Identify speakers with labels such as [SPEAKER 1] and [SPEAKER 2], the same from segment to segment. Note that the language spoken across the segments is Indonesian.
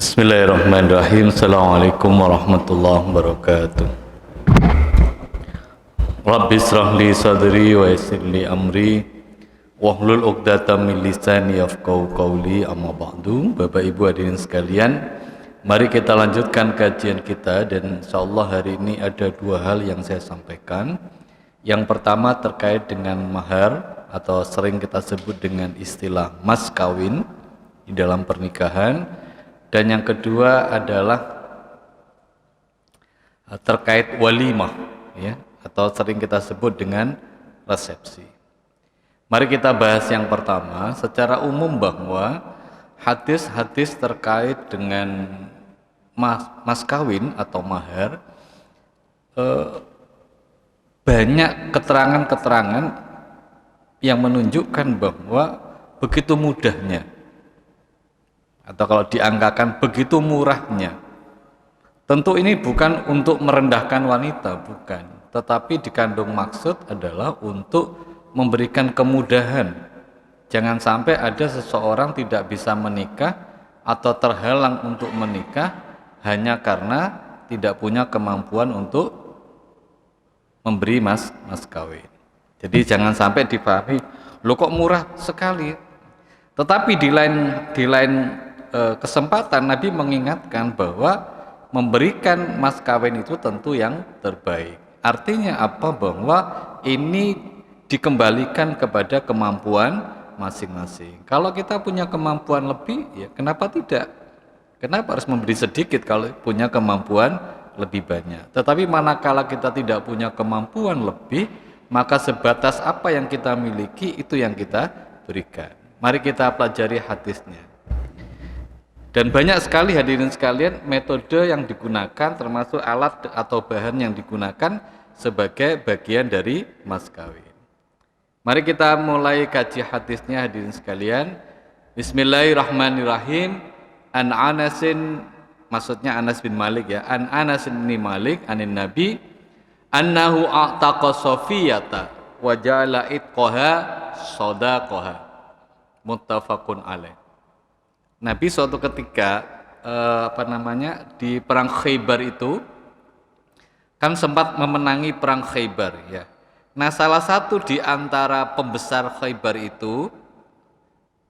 [SPEAKER 1] Bismillahirrahmanirrahim. Assalamualaikum warahmatullahi wabarakatuh. Rabbi israh li sadri wa yassir li amri wahlul 'uqdatam min lisani yafqahu qawli. Amma ba'du. Bapak Ibu hadirin sekalian, mari kita lanjutkan kajian kita, dan insyaallah hari ini ada dua hal yang saya sampaikan. Yang pertama terkait dengan mahar atau sering kita sebut dengan istilah mas kawin di dalam pernikahan. Dan yang kedua adalah terkait walimah, ya, atau sering kita sebut dengan resepsi. Mari kita bahas yang pertama secara umum bahwa hadis-hadis terkait dengan mas kawin atau mahar, banyak keterangan-keterangan yang menunjukkan bahwa begitu mudahnya, atau kalau diangkakan begitu murahnya. Tentu ini bukan untuk merendahkan wanita, bukan, tetapi dikandung maksud adalah untuk memberikan kemudahan. Jangan sampai ada seseorang tidak bisa menikah atau terhalang untuk menikah hanya karena tidak punya kemampuan untuk memberi mas kawin. Jadi jangan sampai dipahami, loh kok murah sekali. Tetapi di lain kesempatan Nabi mengingatkan bahwa memberikan mas kawin itu tentu yang terbaik. Artinya apa? Bahwa ini dikembalikan kepada kemampuan masing-masing. Kalau kita punya kemampuan lebih, ya kenapa tidak? Kenapa harus memberi sedikit kalau punya kemampuan lebih banyak? Tetapi manakala kita tidak punya kemampuan lebih, maka sebatas apa yang kita miliki itu yang kita berikan. Mari kita pelajari hadisnya. Dan banyak sekali hadirin sekalian metode yang digunakan, termasuk alat atau bahan yang digunakan sebagai bagian dari mas kawin. Mari kita mulai kaji hadisnya hadirin sekalian. Bismillahirrahmanirrahim. An Anasin, maksudnya Anas bin Malik, ya. An Anas bin Malik anin Nabi annahu a'taqa Safiyata wa ja'ala itqaha shadaqaha. Muttafaqun alaih. Nabi suatu ketika di perang Khaybar itu kan sempat memenangi perang Khaybar, ya. Nah, salah satu di antara pembesar Khaybar itu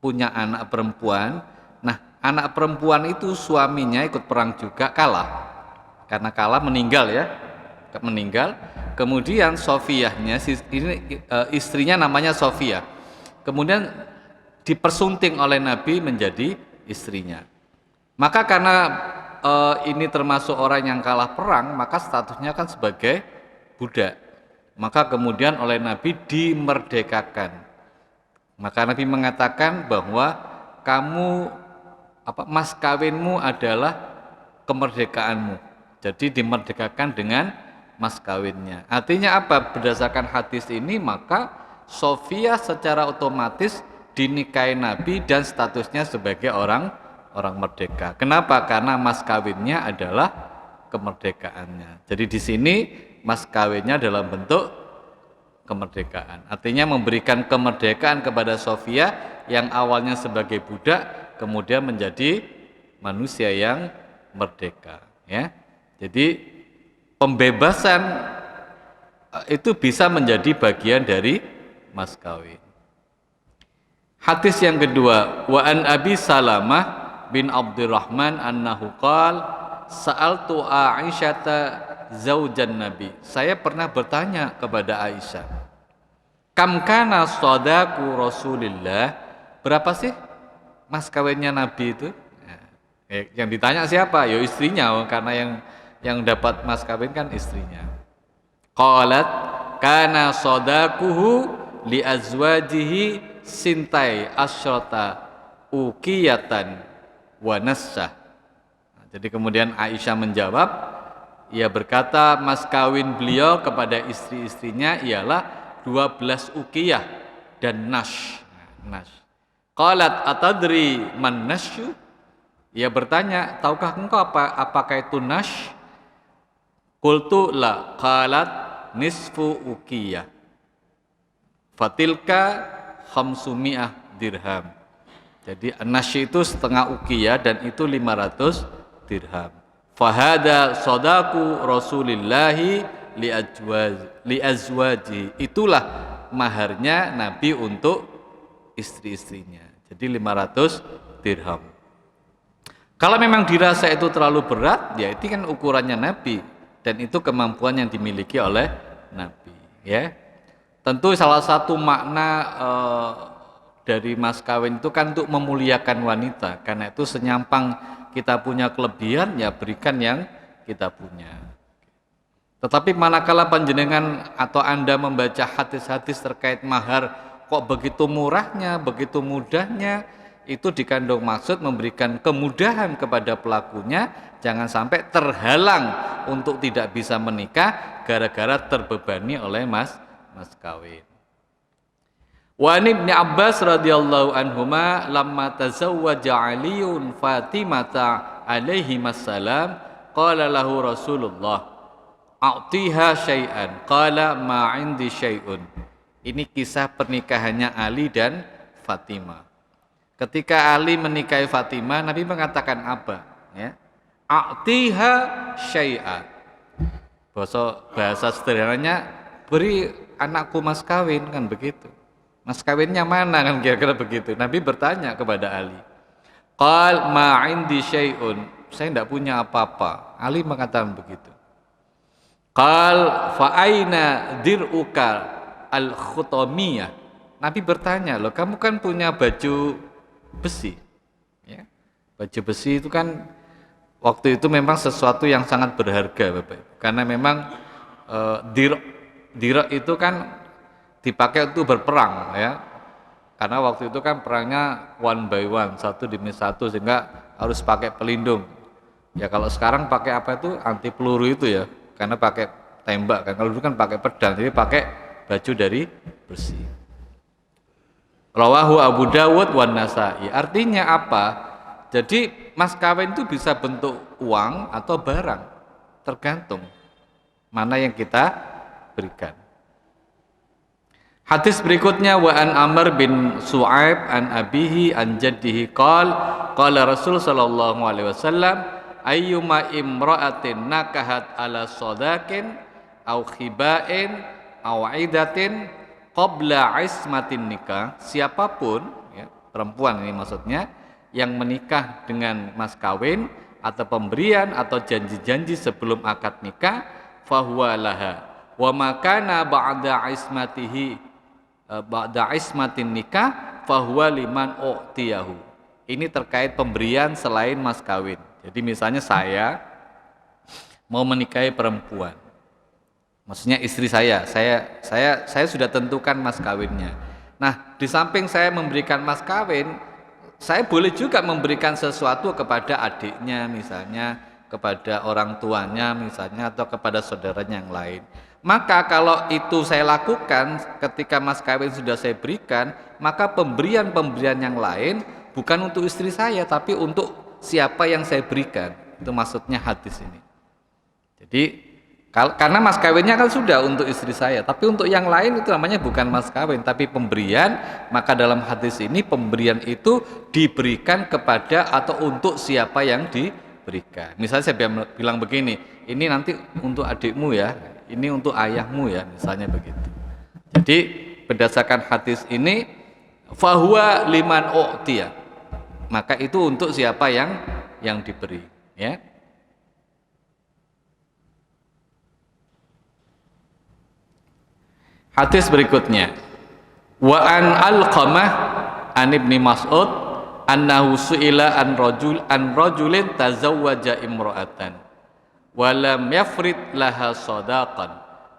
[SPEAKER 1] punya anak perempuan. Nah, anak perempuan itu suaminya ikut perang juga, kalah. Karena kalah meninggal, ya. Meninggal. Kemudian Sofiyahnya, istrinya namanya Sofiyah. Kemudian dipersunting oleh Nabi menjadi istrinya. Maka karena ini termasuk orang yang kalah perang, maka statusnya kan sebagai budak. Maka kemudian oleh Nabi dimerdekakan. Maka Nabi mengatakan bahwa mas kawinmu adalah kemerdekaanmu. Jadi dimerdekakan dengan mas kawinnya. Artinya apa? Berdasarkan hadis ini, maka Sofiyah secara otomatis dinikahi Nabi dan statusnya sebagai orang merdeka. Kenapa? Karena mas kawinnya adalah kemerdekaannya. Jadi di sini mas kawinnya dalam bentuk kemerdekaan. Artinya memberikan kemerdekaan kepada Sofiyah yang awalnya sebagai budak, kemudian menjadi manusia yang merdeka, ya. Jadi pembebasan itu bisa menjadi bagian dari mas kawin. Hadis yang kedua, wa an Abi Salamah bin Abdurrahman annahu qala sa'altu Aisyata zaujan Nabi. Saya pernah bertanya kepada Aisyah, kam kana shadaku Rasulillah? Berapa sih mas kawinnya Nabi itu? Yang ditanya siapa? Ya istrinya, karena yang dapat mas kawin kan istrinya. Qalat kana shadakuhu li azwajihi sintai asyrata ukiyatan wa nassah. Jadi kemudian Aisyah menjawab, ia berkata mas kawin beliau kepada istri-istrinya ialah 12 ukiyah dan nash. Qalat atadri man nasyu? Ia bertanya, tahukah engkau apakah itu nash? Qultu la. Qalat nisfu ukiyah fatilka khamsumi'ah dirham. Jadi an-nasy itu setengah uqiyah dan itu 500 dirham. Fahada sodaku Rasulillahi li azwaji. Itulah maharnya Nabi untuk istri-istrinya. Jadi 500 dirham. Kalau memang dirasa itu terlalu berat, ya itu kan ukurannya Nabi dan itu kemampuan yang dimiliki oleh Nabi, ya. Tentu salah satu makna dari mas kawin itu kan untuk memuliakan wanita. Karena itu senyampang kita punya kelebihan, ya berikan yang kita punya. Tetapi manakala panjenengan atau Anda membaca hadis-hadis terkait mahar kok begitu murahnya, begitu mudahnya, itu dikandung maksud memberikan kemudahan kepada pelakunya, jangan sampai terhalang untuk tidak bisa menikah gara-gara terbebani oleh mas kawin. Wa Ibnu Abbas radhiyallahu anhuma lamma tazawwaja Aliun Fatimata alaihi wassalam qala lahu Rasulullah a'tiha syai'an qala ma 'indi syai'un. Ini kisah pernikahannya Ali dan Fatimah. Ketika Ali menikahi Fatimah, Nabi mengatakan apa? Ya. A'tiha syai'an. Bahasa sederhananya, beri anakku mas kawin, kan begitu. Mas kawinnya mana, kan kira-kira begitu. Nabi bertanya kepada Ali. Qal ma 'indi syai'un. Saya tidak punya apa-apa. Ali mengatakan begitu. Qal fa aina dir'uka al-khutamiyah. Nabi bertanya, loh kamu kan punya baju besi, ya. Baju besi itu kan waktu itu memang sesuatu yang sangat berharga, Bapak. Karena memang dirok itu kan dipakai untuk berperang, ya. Karena waktu itu kan perangnya one by one, satu demi satu, sehingga harus pakai pelindung. Ya kalau sekarang pakai apa itu anti peluru itu ya, karena pakai tembak kan. Kalau dulu kan pakai pedang, jadi pakai baju dari besi. Rawahu Abu Dawud wan Nasa'i. Artinya apa? Jadi mas kawin itu bisa bentuk uang atau barang, tergantung mana yang kita berikan. Hadis berikutnya wa an Amr bin Su'aib an abihi an jaddihi qala Rasul sallallahu alaihi wasallam ayyuma imra'atin nakahat ala sadakin au khibain au idatin qabla ismatin nikah, siapapun ya, perempuan ini maksudnya yang menikah dengan mas kawin atau pemberian atau janji-janji sebelum akad nikah, fahuwa laha wa makana ba'da ismatin nikah fahuwa liman u'tiyahu. Ini terkait pemberian selain mas kawin. Jadi misalnya saya mau menikahi perempuan, maksudnya istri saya sudah tentukan mas kawinnya. Nah, di samping saya memberikan mas kawin, saya boleh juga memberikan sesuatu kepada adiknya misalnya, kepada orang tuanya misalnya, atau kepada saudaranya yang lain. Maka kalau itu saya lakukan ketika mas kawin sudah saya berikan, maka pemberian-pemberian yang lain bukan untuk istri saya, tapi untuk siapa yang saya berikan. Itu maksudnya hadis ini. Jadi karena mas kawinnya kan sudah untuk istri saya, tapi untuk yang lain itu namanya bukan mas kawin, tapi pemberian. Maka dalam hadis ini pemberian itu diberikan kepada atau untuk siapa yang diberikan. Misalnya saya bilang begini, ini nanti untuk adikmu ya, ini untuk ayahmu ya, misalnya begitu. Jadi berdasarkan hadis ini, fahuwa liman u'tiya, maka itu untuk siapa yang diberi, ya. Hadis berikutnya, wa an Alqamah an Ibni Mas'ud annahu su'ila an rajulin tazawwaja imra'atan wa lam yafrid laha shadaqan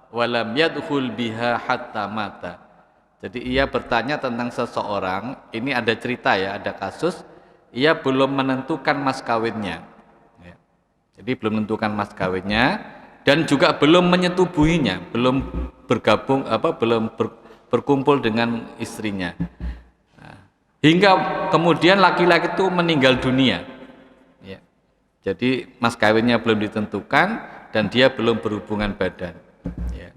[SPEAKER 1] wa lam yadkhul biha hatta mata. Jadi ia bertanya tentang seseorang, ini ada cerita ya, ada kasus, ia belum menentukan mas kawinnya. Ya. Jadi belum menentukan mas kawinnya dan juga belum menyetubuhinya, belum berkumpul dengan istrinya. Nah, hingga kemudian laki-laki itu meninggal dunia. Ya. Jadi mas kawinnya belum ditentukan dan dia belum berhubungan badan. Ya.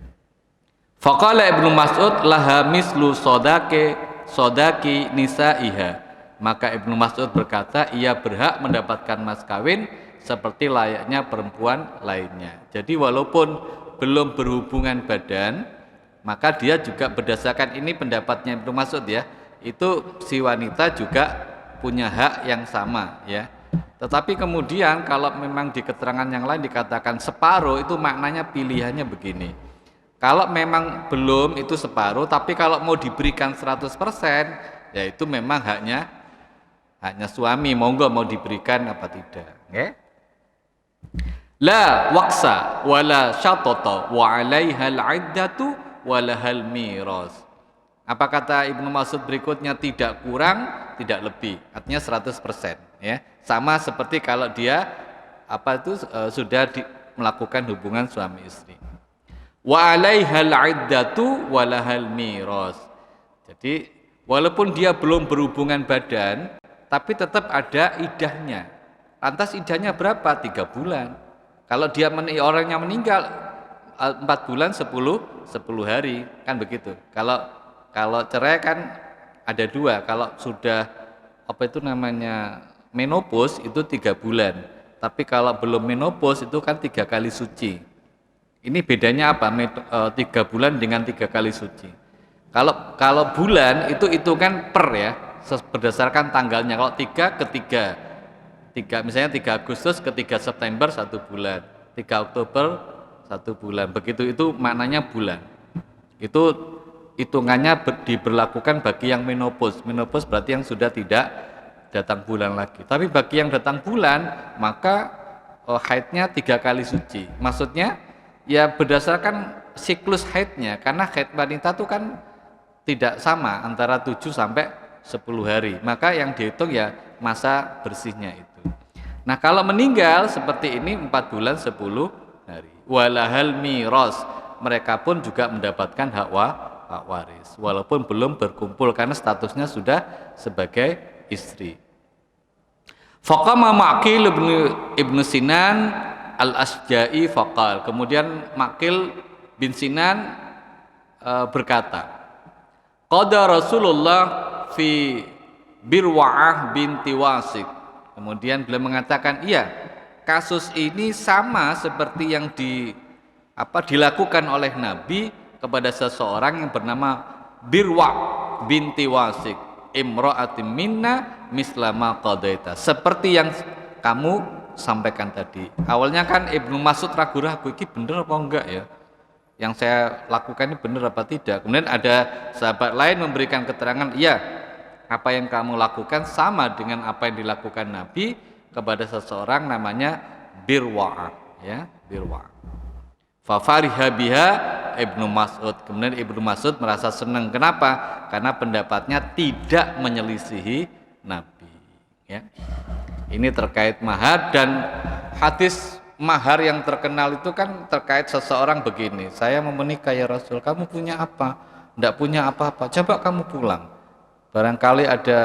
[SPEAKER 1] Faqala Ibnu Mas'ud laha mislu sodaki nisaiha. Maka Ibnu Mas'ud berkata, ia berhak mendapatkan mas kawin seperti layaknya perempuan lainnya. Jadi walaupun belum berhubungan badan, maka dia juga berdasarkan ini pendapatnya Ibnu Mas'ud ya, itu si wanita juga punya hak yang sama ya. Tetapi kemudian kalau memang di keterangan yang lain dikatakan separuh, itu maknanya pilihannya begini. Kalau memang belum itu separuh, tapi kalau mau diberikan 100%, ya itu memang haknya suami, monggo mau diberikan apa tidak. Okay? La waqsa wala syatata wa 'alaiha al-'iddatu wa lahal miras. Apa kata Ibnu Mas'ud berikutnya? Tidak kurang, tidak lebih. Artinya 100%, ya. Sama seperti kalau dia sudah melakukan hubungan suami istri. Wa 'alaihal 'iddatu wa lahal miras. Jadi walaupun dia belum berhubungan badan, tapi tetap ada idahnya. Lantas idahnya berapa? 3 bulan. Kalau dia orangnya meninggal 4 bulan 10 hari, kan begitu. Kalau cerai kan ada 2. Kalau sudah menopause itu 3 bulan. Tapi kalau belum menopause itu kan 3 kali suci. Ini bedanya apa? 3 bulan dengan 3 kali suci. Kalau bulan itu kan per ya, berdasarkan tanggalnya. Kalau 3 ke 3, misalnya 3 Agustus ke 3 September 1 bulan, 3 Oktober 1 bulan. Begitu itu maknanya bulan. Itu hitungannya diberlakukan bagi yang menopause. Menopause berarti yang sudah tidak datang bulan lagi. Tapi bagi yang datang bulan, maka haidnya 3 kali suci. Maksudnya ya berdasarkan siklus haidnya, karena haid wanita itu kan tidak sama antara 7 sampai 10 hari. Maka yang dihitung ya masa bersihnya itu. Nah, kalau meninggal seperti ini 4 bulan 10 hari. Walahal miras, mereka pun juga mendapatkan hak waris walaupun belum berkumpul karena statusnya sudah sebagai istri. Faqama Ma'qil ibnu Sinan al-Asja'i faqal. Kemudian Ma'qil bin Sinan berkata, qada Rasulullah fi Birwa'ah binti Wasik. Kemudian beliau mengatakan, iya, kasus ini sama seperti yang dilakukan oleh Nabi kepada seseorang yang bernama Birwa binti Wasik, imra'atin minna mislama qadaita, seperti yang kamu sampaikan tadi. Awalnya kan Ibnu Mas'ud ragu-ragu, ini bener apa enggak ya, yang saya lakukan ini bener apa tidak. Kemudian ada sahabat lain memberikan keterangan, iya, apa yang kamu lakukan sama dengan apa yang dilakukan Nabi kepada seseorang namanya Birwa, ya, Birwa. Fa fariha biha Ibnu Mas'ud. Kemudian Ibnu Mas'ud merasa senang. Kenapa? Karena pendapatnya tidak menyelisihi Nabi, ya. Ini terkait mahar, dan hadis mahar yang terkenal itu kan terkait seseorang begini, saya mau menikah ya Rasul, kamu punya apa? Tidak punya apa-apa, coba kamu pulang, barangkali ada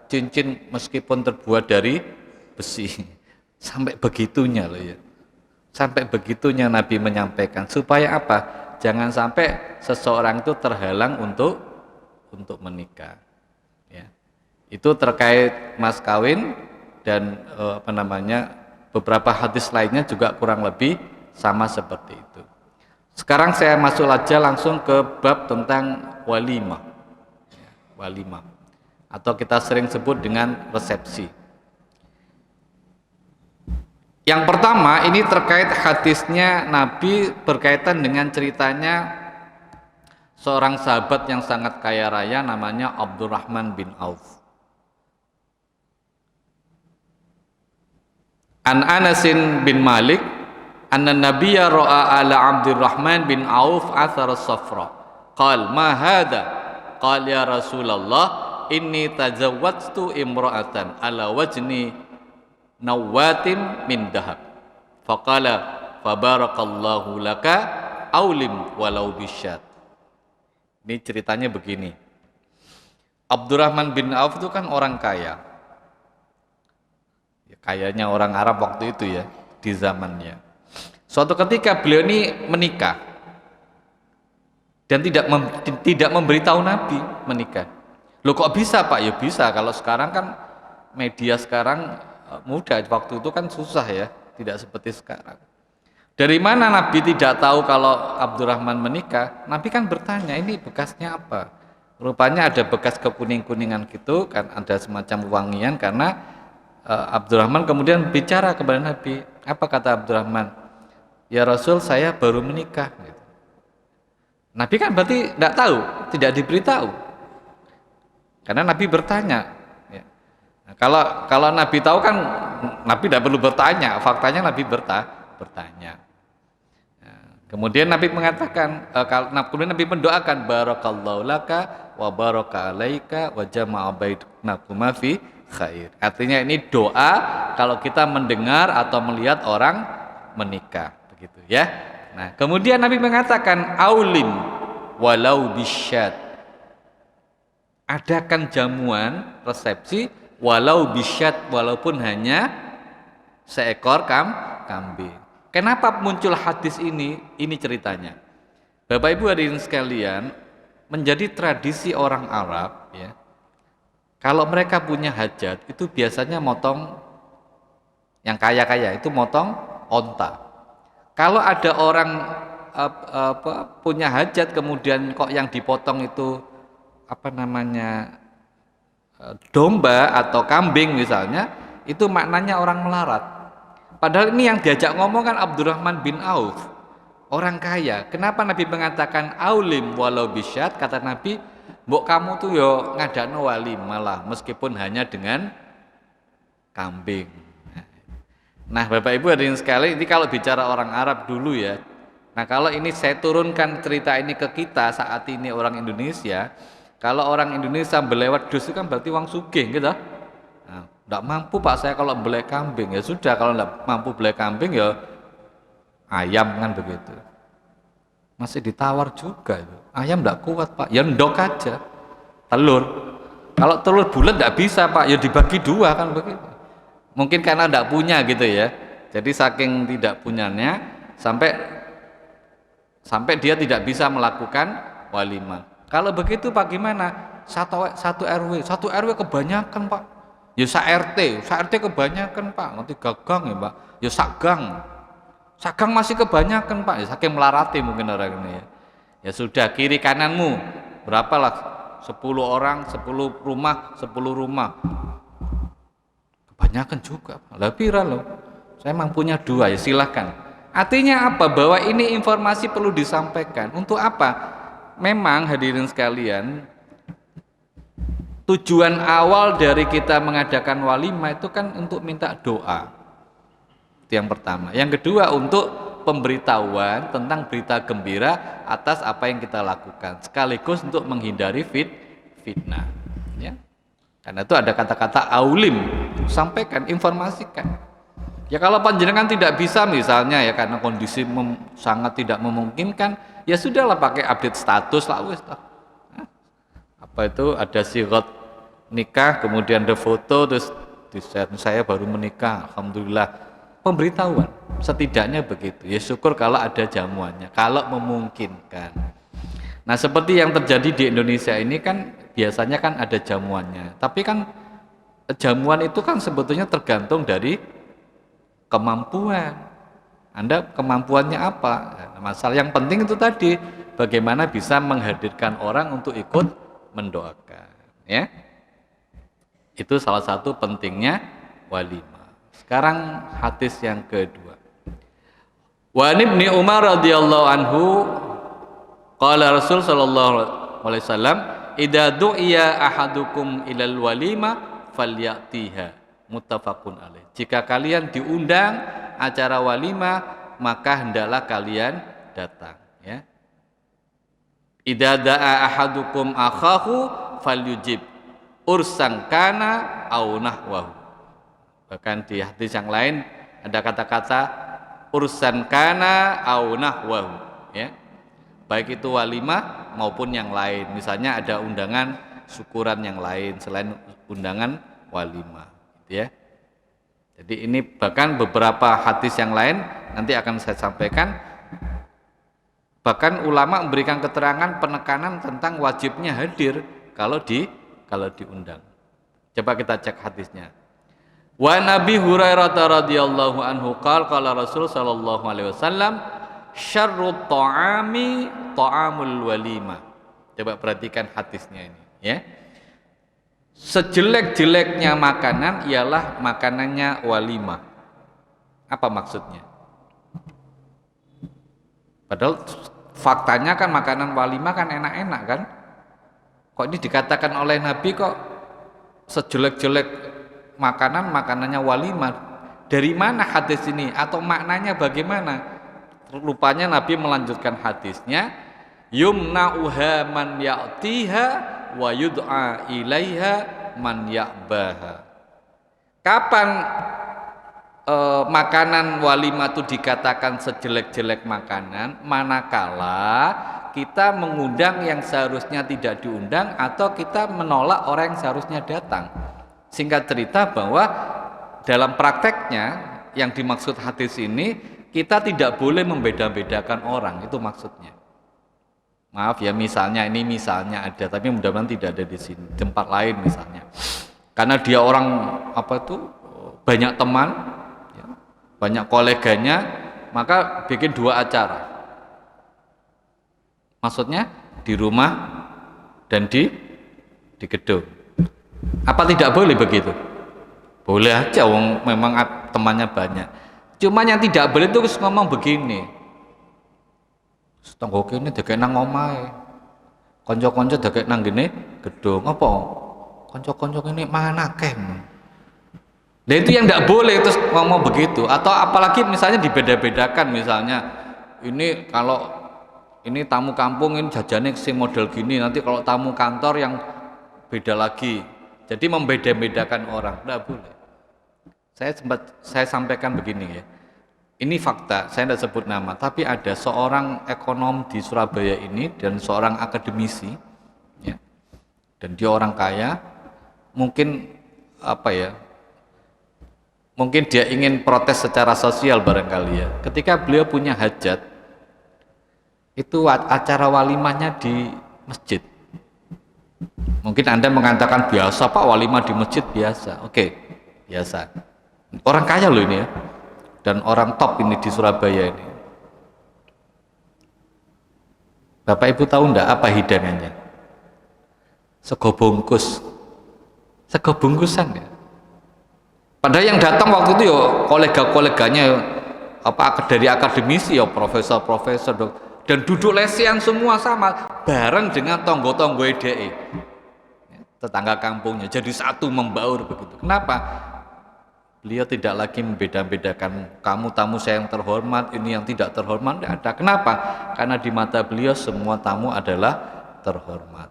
[SPEAKER 1] cincin meskipun terbuat dari besi. Sampai begitunya loh ya, sampai begitunya Nabi menyampaikan, supaya apa? Jangan sampai seseorang itu terhalang untuk menikah, ya. Itu terkait mas kawin, dan beberapa hadis lainnya juga kurang lebih sama seperti itu. Sekarang saya masuk aja langsung ke bab tentang walimah, walimah, atau kita sering sebut dengan resepsi. Yang pertama ini terkait hadisnya Nabi berkaitan dengan ceritanya seorang sahabat yang sangat kaya raya namanya Abdurrahman bin Auf. An Anasin bin Malik anna nabiyya ra'a ala Abdurrahman bin Auf athar as-safra qal ma hadha qal ya Rasulullah inni tazawwajtu imra'atan ala wajni nawatin min dahab faqala fabarakallahu laka aulim walau bisyat. Ini ceritanya begini, Abdurrahman bin Auf itu kan orang kaya, kayaknya orang Arab waktu itu ya, di zamannya. Suatu ketika beliau ini menikah dan tidak memberitahu Nabi menikah. Loh kok bisa Pak? Ya bisa, kalau sekarang kan media sekarang mudah, waktu itu kan susah ya, tidak seperti sekarang. Dari mana Nabi tidak tahu kalau Abdurrahman menikah? Nabi kan bertanya, ini bekasnya apa? Rupanya ada bekas kekuning-kuningan gitu, kan ada semacam wangian karena Abdurrahman kemudian bicara kepada Nabi. Apa kata Abdurrahman? Ya Rasul, saya baru menikah. Nabi kan berarti tidak tahu, tidak diberitahu. Karena Nabi bertanya. Ya. Nah, kalau Nabi tahu kan Nabi tidak perlu bertanya, faktanya Nabi bertanya. Kemudian Nabi mengatakan, kemudian Nabi mendoakan barakallahu laka wa baraka alaika wa jama'a bainakuma fi khair. Artinya ini doa kalau kita mendengar atau melihat orang menikah, begitu ya. Nah, kemudian Nabi mengatakan aulim walau bisyad. Adakan jamuan resepsi walau bisyad, walaupun hanya seekor kambing. Kenapa muncul hadis ini? Ini ceritanya. Bapak Ibu hadirin sekalian, menjadi tradisi orang Arab ya. Kalau mereka punya hajat itu biasanya motong, yang kaya-kaya itu motong onta. Kalau ada orang punya hajat kemudian kok yang dipotong itu domba atau kambing misalnya, itu maknanya orang melarat. Padahal ini yang diajak ngomong kan Abdurrahman bin Auf, orang kaya. Kenapa Nabi mengatakan aulim walau bisyad? Kata Nabi, mbok kamu tuh yo ngadakno walimah lah, meskipun hanya dengan kambing. Nah, Bapak Ibu hadirin sekalian, ini kalau bicara orang Arab dulu ya. Nah, kalau ini saya turunkan cerita ini ke kita saat ini orang Indonesia, kalau orang Indonesia belewat dus itu kan berarti wong sugih gitu. Tidak mampu Pak saya kalau beli kambing, ya sudah, kalau tidak mampu beli kambing ya ayam kan begitu. Masih ditawar juga itu. Ayam tidak kuat Pak, ya ndok aja. Telur, kalau telur bulat tidak bisa Pak, ya dibagi dua kan begitu. Mungkin karena tidak punya gitu ya. Jadi saking tidak punyanya sampai dia tidak bisa melakukan walimah. Kalau begitu Pak gimana? Satu RW kebanyakan Pak. Ya sak RT kebanyakan Pak, nanti gagang ya Pak. Ya sak gang masih kebanyakan Pak, ya saking melarati mungkin orang ini ya. Ya sudah, kiri kananmu berapalah, 10 orang, 10 rumah. Kebanyakan juga Pak. Lah pira loh. Saya emang punya 2 ya silahkan. Artinya apa? Bahwa ini informasi perlu disampaikan. Untuk apa? Memang hadirin sekalian, tujuan awal dari kita mengadakan walimah itu kan untuk minta doa. Itu yang pertama. Yang kedua untuk pemberitahuan tentang berita gembira atas apa yang kita lakukan, sekaligus untuk menghindari fitnah. Ya. Karena itu ada kata-kata aulim, sampaikan, informasikan. Ya kalau panjenengan tidak bisa misalnya ya karena kondisi sangat tidak memungkinkan, ya sudahlah pakai update status lah wis. Apa itu ada sirat nikah, kemudian ada foto, terus di-share saya baru menikah, alhamdulillah. Pemberitahuan, setidaknya begitu. Ya syukur kalau ada jamuannya, kalau memungkinkan. Nah seperti yang terjadi di Indonesia ini kan biasanya kan ada jamuannya, tapi kan jamuan itu kan sebetulnya tergantung dari kemampuan. Anda kemampuannya apa? Nah, masalah yang penting itu tadi, bagaimana bisa menghadirkan orang untuk ikut mendoakan, ya. Itu salah satu pentingnya walimah. Sekarang hadis yang kedua. Wa Ibnu Umar radhiyallahu anhu qala Rasul sallallahu alaihi wasallam, "Idza du'iya ahadukum ilal walimah falyatiha." Muttafaqun alaih. Jika kalian diundang acara walimah, maka hendaklah kalian datang, ya. Idza da'a ahadukum akhahu falyujib ursan kana au nahwahu. Bahkan di hadis yang lain ada kata-kata ursan kana au nahwahu, ya. Baik itu walimah maupun yang lain. Misalnya ada undangan syukuran yang lain selain undangan walimah, gitu ya. Jadi ini bahkan beberapa hadis yang lain nanti akan saya sampaikan. Bahkan ulama memberikan keterangan penekanan tentang wajibnya hadir kalau di kalau diundang. Coba kita cek hadisnya. Wa Nabi Hurairah radhiyallahu anhu qala Rasul sallallahu alaihi wasallam syarrut ta'ami ta'amul walimah. Coba perhatikan hadisnya ini ya. Sejelek-jeleknya makanan ialah makanannya walimah. Apa maksudnya? Padahal faktanya kan makanan walimah kan enak-enak kan? Kok ini dikatakan oleh Nabi kok sejelek-jelek makanannya walimah? Dari mana hadis ini? Atau maknanya bagaimana? Rupanya Nabi melanjutkan hadisnya, yumna'uha man ya'tiha wa yud'a ilaiha man ya'baha. Kapan makanan walimah itu dikatakan sejelek-jelek makanan? Manakala kita mengundang yang seharusnya tidak diundang atau kita menolak orang yang seharusnya datang. Singkat cerita bahwa dalam prakteknya yang dimaksud hadis ini, kita tidak boleh membeda-bedakan orang, itu maksudnya. Maaf ya, misalnya ada, tapi mudah-mudahan tidak ada di sini, tempat lain misalnya. Karena dia orang banyak teman, ya, banyak koleganya, maka bikin 2 acara. Maksudnya di rumah dan di gedung. Apa tidak boleh begitu? Boleh aja, memang temannya banyak. Cuma yang tidak boleh itu ngomong begini. Tanggo kene dekek nang omahe. Kanca-kanca dekek nang ngene gedung. Apa? Kanca-kanca kene mana kem? Nah itu yang tidak boleh terus ngomong begitu. Atau apalagi misalnya dibeda-bedakan, misalnya ini kalau ini tamu kampung ini jajannya si model gini, nanti kalau tamu kantor yang beda lagi. Jadi membeda-bedakan orang, tidak boleh. Saya sampaikan begini ya. Ini fakta, saya tidak sebut nama, tapi ada seorang ekonom di Surabaya ini dan seorang akademisi, ya, dan dia orang kaya, mungkin mungkin dia ingin protes secara sosial barangkali ya. Ketika beliau punya hajat, itu acara walimahnya di masjid. Mungkin Anda mengatakan biasa Pak, walimah di masjid biasa. Oke, biasa. Orang kaya loh ini ya. Dan orang top ini di Surabaya ini. Bapak Ibu tahu enggak apa hidangannya? Sego bungkus. Sego bungkusan ya. Padahal yang datang waktu itu ya kolega-koleganya dari akademisi ya, profesor-profesor, dan duduk lesehan semua sama bareng dengan tonggo-tonggo EDE. Tetangga kampungnya jadi satu membaur begitu. Kenapa? Beliau tidak lagi membeda-bedakan kamu tamu saya yang terhormat, ini yang tidak terhormat, tidak ada. Kenapa? Karena di mata beliau semua tamu adalah terhormat.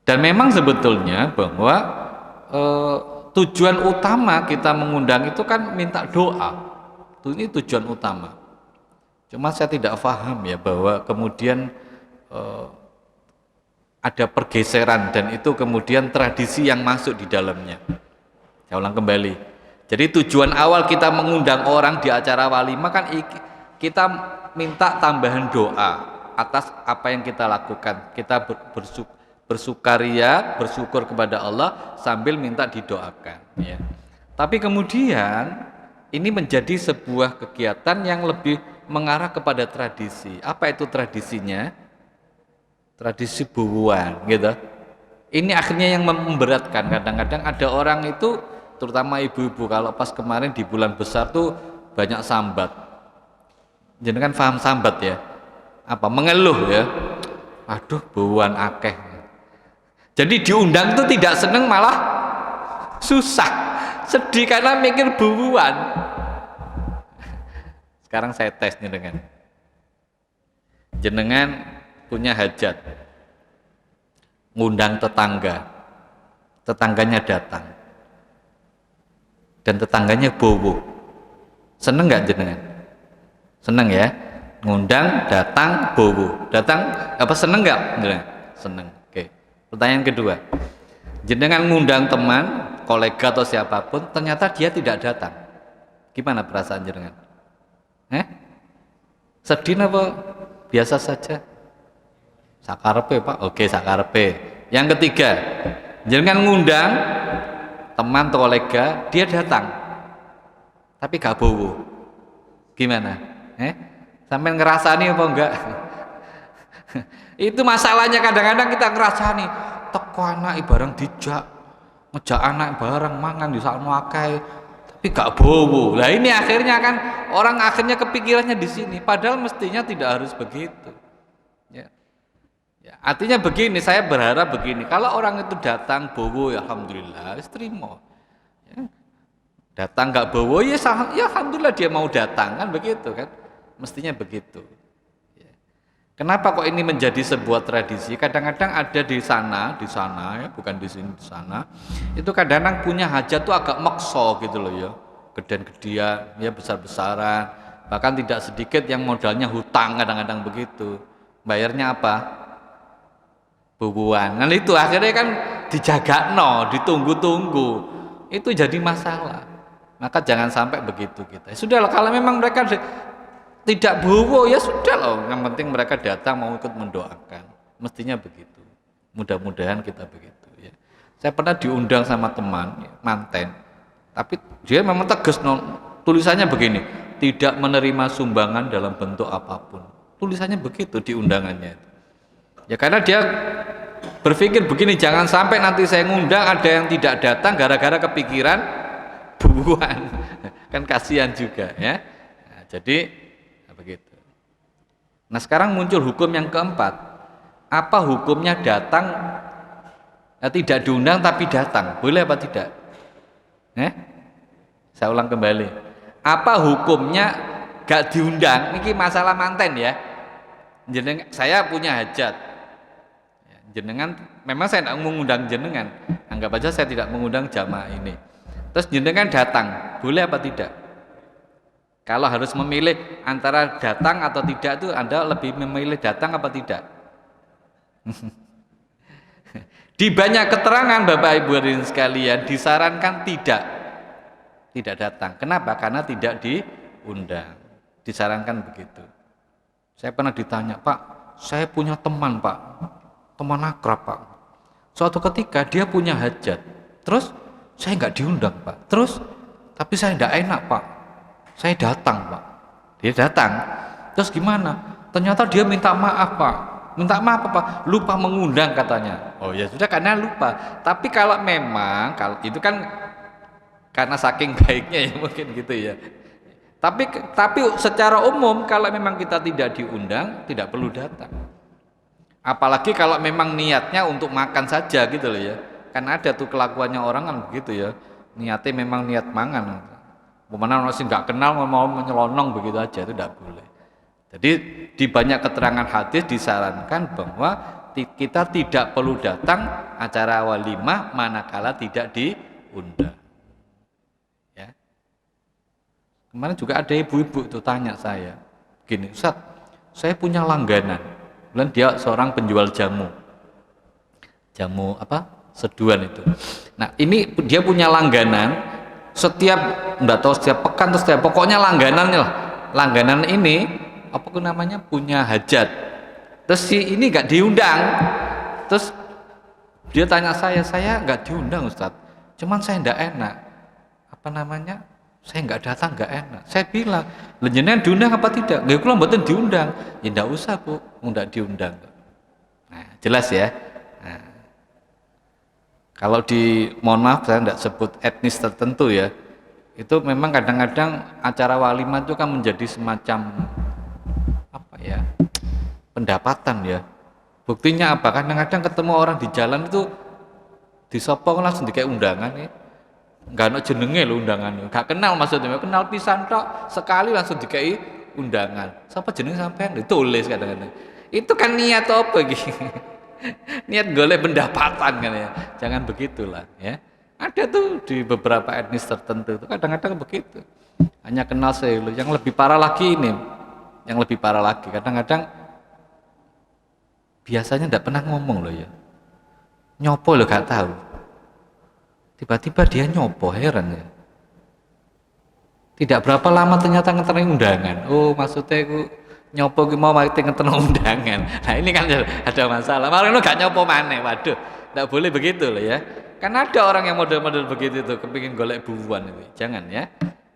[SPEAKER 1] Dan memang sebetulnya bahwa tujuan utama kita mengundang itu kan minta doa. Ini tujuan utama. Cuma saya tidak paham ya bahwa kemudian ada pergeseran dan itu kemudian tradisi yang masuk di dalamnya. Saya ulang kembali. Jadi tujuan awal kita mengundang orang di acara walimah kan kita minta tambahan doa atas apa yang kita lakukan. Kita bersukaria, bersyukur kepada Allah sambil minta didoakan. Ya. Tapi kemudian ini menjadi sebuah kegiatan yang lebih mengarah kepada tradisi. Apa itu tradisinya? Tradisi bubuan, gitu. Ini akhirnya yang memberatkan. Kadang-kadang ada orang itu, terutama ibu-ibu, kalau pas kemarin di bulan besar tuh banyak sambat. Jadi kan paham sambat ya? Apa? Mengeluh ya? Aduh, bubuan akeh. Jadi diundang itu tidak seneng, malah susah, sedih karena mikir bubuan. Sekarang saya tes nih jenengan punya hajat, ngundang tetangganya datang, dan tetangganya bowo. Seneng nggak jenengan? Seneng ya, ngundang datang bowo, datang apa seneng nggak? Seneng. Oke. Pertanyaan kedua, jenengan ngundang teman, kolega atau siapapun, ternyata dia tidak datang, gimana perasaan jenengan? Sedih apa biasa saja? Sakarepe Pak, oke sakarepe. Yang ketiga, jangan ngundang teman atau kolega, dia datang tapi gak bowo. Gimana? Sampai ngerasani apa enggak? Itu masalahnya, kadang-kadang kita ngerasani teko anak barang dijak, ngejak anak barang mangan di sakno akeh tapi gak bowo. Lah ini akhirnya kan orang akhirnya kepikirannya di sini, padahal mestinya tidak harus begitu. Ya. Ya, artinya begini, saya berharap begini, kalau orang itu datang bowo ya alhamdulillah, terima. Ya. Datang nggak bowo ya, ya alhamdulillah dia mau datang, kan begitu kan, mestinya begitu. Ya. Kenapa kok ini menjadi sebuah tradisi? Kadang-kadang ada di sana ya, bukan di sini, di sana itu kadang-kadang punya hajat tuh agak makso gitu loh ya, gedean-gedean ya, besar-besaran, bahkan tidak sedikit yang modalnya hutang, kadang-kadang begitu, bayarnya apa? Bubuan. Nah itu akhirnya kan dijagakno, ditunggu-tunggu, itu jadi masalah. Maka jangan sampai begitu kita. Sudahlah, kalau memang mereka tidak bowo ya sudah loh, yang penting mereka datang mau ikut mendoakan, mestinya begitu. Mudah-mudahan kita begitu ya. Saya pernah diundang sama teman ya, manten, tapi dia memang tegas, tulisannya begini, tidak menerima sumbangan dalam bentuk apapun, tulisannya begitu di undangannya. Ya karena dia berpikir begini, jangan sampai nanti saya ngundang ada yang tidak datang gara-gara kepikiran bubuan. Kan kasihan juga ya. Nah, jadi begitu. Nah sekarang muncul hukum yang keempat. Apa hukumnya datang tidak diundang tapi datang? Boleh apa tidak? Saya ulang kembali. Apa hukumnya gak diundang? Ini masalah manten ya. Saya punya hajat. Jenengan, memang saya tidak mengundang jenengan, anggap aja saya tidak mengundang jamaah ini, terus jenengan datang, boleh apa tidak? Kalau harus memilih antara datang atau tidak, itu Anda lebih memilih datang apa tidak? Di banyak keterangan Bapak Ibu hadirin sekalian disarankan tidak datang. Kenapa? Karena tidak diundang, disarankan begitu. Saya pernah ditanya, Pak, saya punya teman Pak, teman akrab Pak, suatu ketika dia punya hajat, terus saya nggak diundang Pak, terus tapi saya nggak enak Pak, saya datang Pak, dia datang, terus gimana? Ternyata dia minta maaf Pak, minta maaf apa? Lupa mengundang katanya. Oh ya sudah, karena lupa. Tapi kalau memang, kalau itu kan karena saking baiknya ya mungkin gitu ya. Tapi secara umum kalau memang kita tidak diundang, tidak perlu datang. Apalagi kalau memang niatnya untuk makan saja gitu loh ya. Kan ada tuh kelakuannya orang kan begitu ya. Niatnya memang niat mangan. Bagaimana orang sih nggak kenal mau menyelonong begitu aja, itu tidak boleh. Jadi di banyak keterangan hadis disarankan bahwa kita tidak perlu datang acara walimah manakala tidak diundang. Ya. Kemarin juga ada ibu-ibu itu tanya saya, gini, Ustaz, saya punya langganan. Kemudian dia seorang penjual jamu apa, seduhan itu. Nah ini dia punya langganan, setiap nggak tahu setiap pekan atau setiap, pokoknya langganannya lah. Langganan ini apa namanya, punya hajat. Terus si ini nggak diundang. Terus dia tanya saya nggak diundang Ustaz, cuman saya nggak enak, apa namanya, saya nggak datang nggak enak. Saya bilang, jenengan diundang apa tidak? Nggak, kula mboten diundang. Ya nggak usah Bu, nggak diundang. Nah jelas ya. Nah, kalau mohon maaf saya nggak sebut etnis tertentu ya, itu memang kadang-kadang acara walimah itu kan menjadi semacam apa ya, pendapatan ya. Buktinya apa? Kadang-kadang ketemu orang di jalan itu disopong langsung dikayak undangan ya. Nggak ada jenenge lo undangannya, nggak kenal maksudnya, kenal pisan tok, sekali langsung dikai undangan. Siapa jeneng sampean? Ditulis kadang-kadang. Itu kan niat apa gitu? Niat golek pendapatan kan ya. Jangan begitulah ya. Ada tuh di beberapa etnis tertentu itu kadang-kadang begitu. Hanya kenal selo. Yang lebih parah lagi ini, yang lebih parah lagi kadang-kadang biasanya nggak pernah ngomong loh ya. Nyopo lo gak tahu. Tiba-tiba dia nyopo, heran ya. Tidak berapa lama ternyata ngeteri undangan. Oh maksudnya aku nyopo mau mati ngeteri undangan. Nah ini kan ada masalah. Malah lu gak nyopo maneh. Waduh, Enggak boleh begitu loh ya. Kan ada orang yang model-model begitu tuh, kepingin golek bubuan itu. Jangan ya.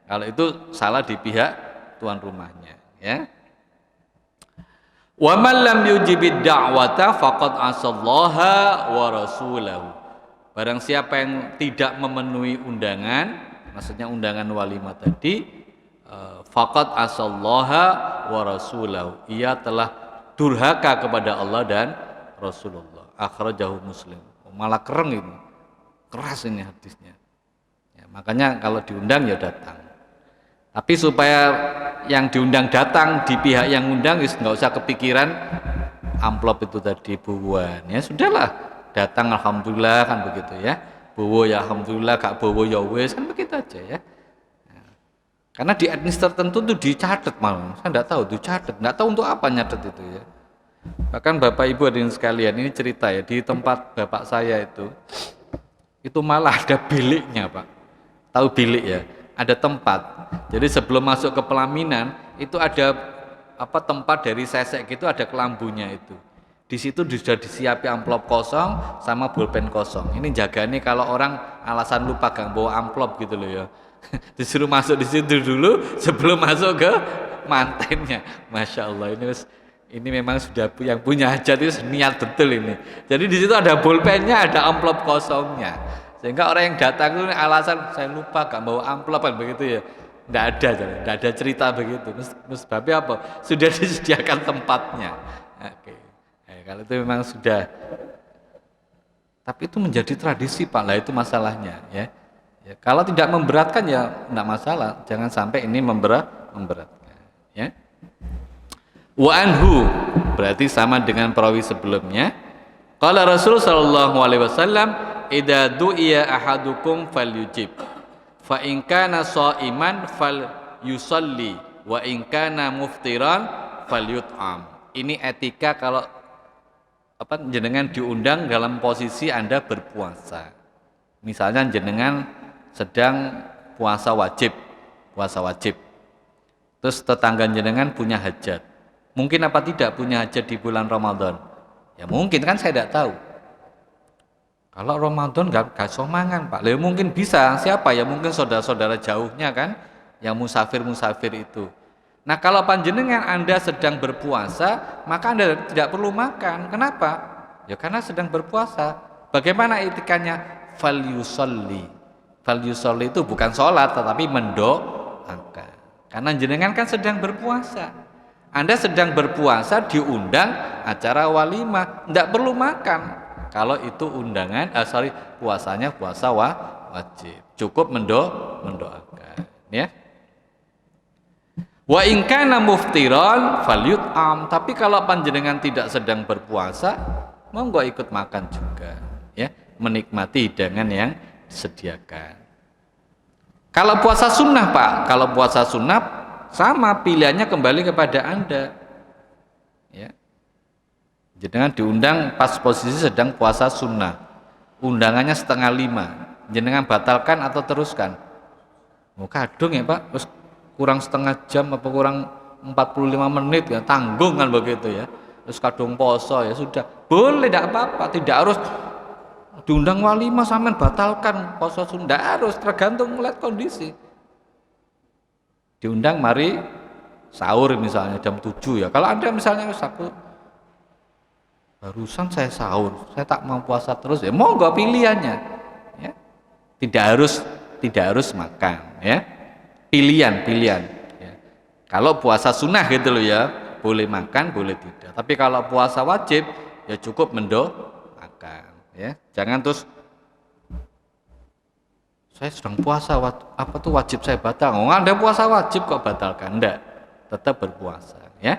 [SPEAKER 1] Kalau itu salah di pihak tuan rumahnya, ya. Wa man lam yujibid da'wata faqad asallaha wa rasulahu. Barang siapa yang tidak memenuhi undangan, maksudnya undangan walimah tadi, faqad asallaha wa rasulahu. Ia telah durhaka kepada Allah dan Rasulullah. Akhrajahu Muslim. Malah kereng ini. Keras ini hadisnya. Ya, makanya kalau diundang ya datang. Tapi supaya yang diundang datang di pihak yang undang, nggak usah kepikiran amplop itu tadi buwan. Ya sudahlah, datang alhamdulillah kan begitu ya. Bowo ya alhamdulillah, gak bowo ya wes kan begitu aja ya. Karena di etnis tertentu tuh dicatat malah. Saya nggak tahu dicatat, nggak tahu untuk apa nyatet itu ya. Bahkan Bapak Ibu hadirin sekalian, ini cerita ya, di tempat bapak saya itu malah ada biliknya Pak. Tahu bilik ya? Ada tempat. Jadi sebelum masuk ke pelaminan itu ada tempat dari sesek gitu, ada kelambunya itu. Di situ sudah disiapi amplop kosong sama bolpen kosong. Ini jaganya kalau orang alasan lupa gak bawa amplop gitu loh ya. Disuruh masuk di situ dulu sebelum masuk ke mantennya. Masya Allah, ini memang sudah yang punya hajat itu niat betul ini. Jadi di situ ada bolpennya, ada amplop kosongnya. Sehingga orang yang datang itu alasan saya lupa gak bawa amplop kan begitu ya. Tidak ada cerita begitu. Sebabnya apa? Sudah disediakan tempatnya. Oke. Kalau itu memang sudah. Tapi itu menjadi tradisi Pak. Lah itu masalahnya ya. Kalau tidak memberatkan ya tidak masalah. Jangan sampai ini memberatkan. Ya. Wa anhu berarti sama dengan perawi sebelumnya. Qala Rasul sallallahu alaihi wasallam, "Idza du'iya ahadukum falyujib. Fa in kana sha'iman falyusalli wa in kana muftiran falyut'am." Ini etika kalau jenengan diundang dalam posisi Anda berpuasa. Misalnya jenengan sedang puasa wajib. Terus tetangga jenengan punya hajat. Mungkin apa tidak punya hajat di bulan Ramadan? Ya mungkin kan saya tidak tahu. Kalau Ramadan gak somangan Pak. Ya mungkin bisa. Siapa ya? Mungkin saudara-saudara jauhnya kan, yang musafir itu. Nah kalau panjenengan Anda sedang berpuasa, maka Anda tidak perlu makan. Kenapa? Ya karena sedang berpuasa. Bagaimana etikanya? Falyusalli. Falyusalli itu bukan sholat, tetapi mendoakan. Karena jenengan kan sedang berpuasa. Anda sedang berpuasa diundang acara walimah, tidak perlu makan. Kalau itu undangan, puasanya puasa wajib, cukup mendoakan. Ya. Wa in kana muftiran falyut'am. Tapi kalau panjenengan tidak sedang berpuasa, monggo ikut makan juga, ya, menikmati hidangan yang disediakan. Kalau puasa sunnah Pak, kalau puasa sunnah sama pilihannya kembali kepada Anda. Ya. Jenengan diundang pas posisi sedang puasa sunnah. Undangannya 4:30. Jenengan batalkan atau teruskan? Mau kadung ya Pak, terus kurang setengah jam apa kurang 45 menit ya, tanggung kan begitu ya. Terus kadung poso ya sudah. Boleh tidak apa-apa, tidak harus diundang walimah sampean batalkan poso sunnah. Tidak harus, tergantung melihat kondisi. Diundang mari sahur misalnya jam 7 ya. Kalau Anda misalnya aku barusan saya sahur, saya tak mau puasa terus ya, monggo pilihannya. Ya. Tidak harus makan ya. Pilihan. Ya. Kalau puasa sunnah gitu loh ya, boleh makan, boleh tidak. Tapi kalau puasa wajib ya cukup mendoakan ya. Jangan terus saya sedang puasa, wajib saya batal. Anda puasa wajib kok batalkan? Enggak, tetap berpuasa ya.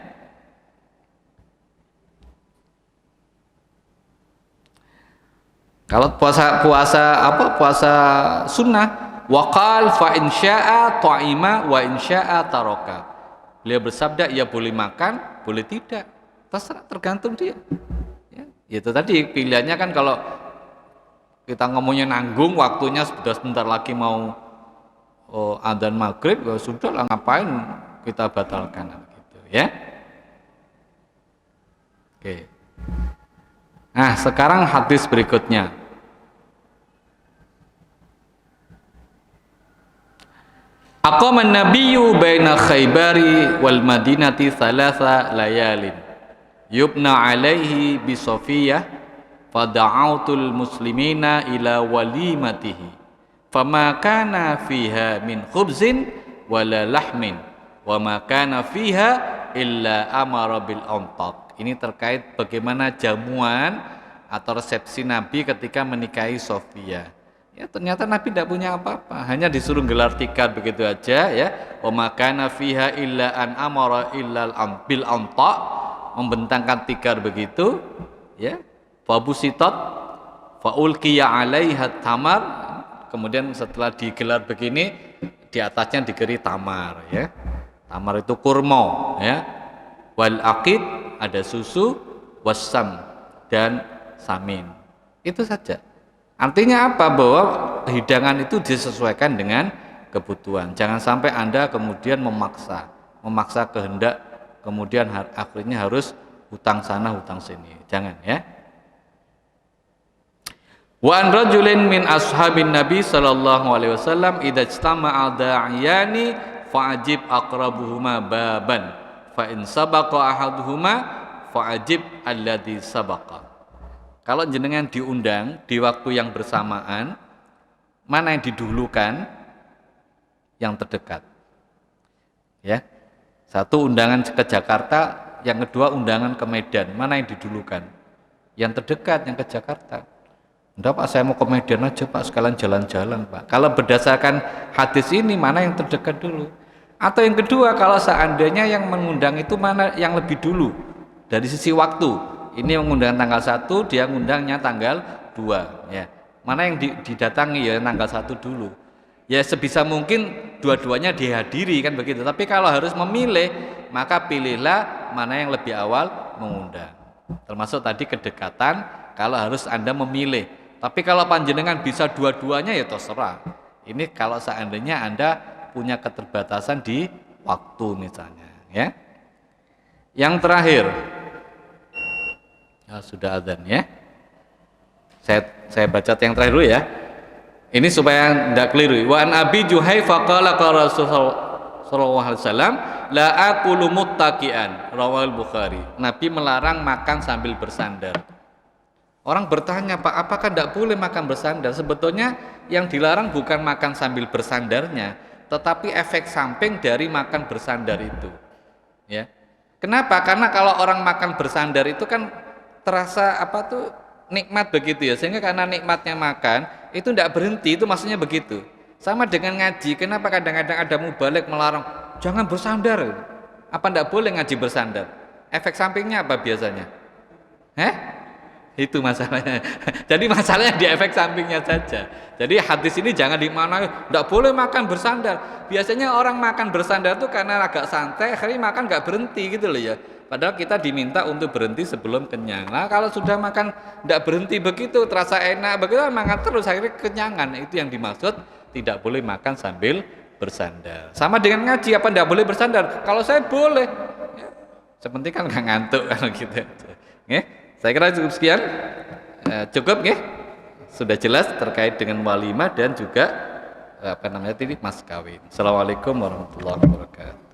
[SPEAKER 1] Kalau puasa sunnah, waqal fa in syaa ta'ima wa in syaa taraka. Beliau bersabda, ya boleh makan, boleh tidak. Terserah, tergantung dia. Ya, itu tadi pilihannya kan. Kalau kita ngomongnya nanggung, waktunya sudah sebentar lagi mau adzan maghrib, ya sudah lah, ngapain kita batalkan gitu ya. Oke. Nah, sekarang hadis berikutnya. Aqama an-nabiyyu baina Khaybari wal Madinati thalatha layalin. Yubna alaihi bi Safiyah fada'autul muslimina ila walimatihi. Fama kana fiha min khubzin wala lahmin wa ma kana fiha illa amara bil antaq. Ini terkait bagaimana jamuan atau resepsi Nabi ketika menikahi Sofia. Ya, ternyata Nabi tidak punya apa-apa, hanya disuruh gelar tikar begitu aja ya. Wa ma kana fiha illa an amara illa bil antaq, membentangkan tikar begitu ya. Fa busitat fa ulqiya 'alaiha tamar, kemudian setelah digelar begini di atasnya diberi tamar ya. Tamar itu kurma ya. Wal aqid, ada susu, wasam, dan samin. Itu saja. Artinya apa? Bahwa hidangan itu disesuaikan dengan kebutuhan. Jangan sampai Anda kemudian memaksa kehendak, kemudian akhirnya harus hutang sana hutang sini. Jangan ya. Wa an rajulin min ashabin Nabi sallallahu alaihi wasallam idza ijtama'a da'iyani fa'ajib aqrabuhuma baban fa in sabaqa ahaduhuma fa'ajib alladhi sabaqa. Kalau jenengan diundang di waktu yang bersamaan, mana yang didulukan? Yang terdekat. Ya. Satu undangan ke Jakarta, yang kedua undangan ke Medan, mana yang didulukan? Yang terdekat, yang ke Jakarta. Enggak Pak, saya mau ke Medan aja Pak, sekalian jalan-jalan Pak. Kalau berdasarkan hadis ini, mana yang terdekat dulu? Atau yang kedua, kalau seandainya yang mengundang itu mana yang lebih dulu dari sisi waktu? Ini mengundang tanggal 1, dia ngundangnya tanggal 2 ya. Mana yang didatangi ya tanggal 1 dulu. Ya sebisa mungkin dua-duanya dihadiri kan begitu. Tapi kalau harus memilih, maka pilihlah mana yang lebih awal mengundang. Termasuk tadi kedekatan, kalau harus Anda memilih. Tapi kalau panjenengan bisa dua-duanya ya terserah. Ini kalau seandainya Anda punya keterbatasan di waktu misalnya ya. Yang terakhir, sudah adzan ya. Saya baca yang terakhir dulu ya. Ini supaya tidak keliru. Wa an Abi Juhaifa qala qala Rasulullah sallallahu alaihi wasallam la aqulu muttaqian, rawahul Bukhari. Nabi melarang makan sambil bersandar. Orang bertanya, Pak, apakah tidak boleh makan bersandar? Sebetulnya yang dilarang bukan makan sambil bersandarnya, tetapi efek samping dari makan bersandar itu. Ya. Kenapa? Karena kalau orang makan bersandar itu kan terasa apa tuh nikmat begitu ya, sehingga karena nikmatnya makan itu tidak berhenti, itu maksudnya begitu. Sama dengan ngaji, kenapa kadang-kadang ada mubalik melarang jangan bersandar? Apa tidak boleh ngaji bersandar? Efek sampingnya apa biasanya? Itu masalahnya. Jadi masalahnya di efek sampingnya saja. Jadi hadis ini jangan dimaknai tidak boleh makan bersandar. Biasanya orang makan bersandar itu karena agak santai, akhirnya makan nggak berhenti gitu loh ya. Padahal kita diminta untuk berhenti sebelum kenyang. Nah kalau sudah makan tidak berhenti begitu, terasa enak begitu, makan terus akhirnya kenyangan. Itu yang dimaksud tidak boleh makan sambil bersandar. Sama dengan ngaji, apa tidak boleh bersandar? Kalau saya boleh. Ya, sepenting kan nggak ngantuk kalau gitu. Ya, saya kira cukup sekian. Cukup ya. Sudah jelas terkait dengan walimah dan juga mas kawin. Assalamualaikum warahmatullahi wabarakatuh.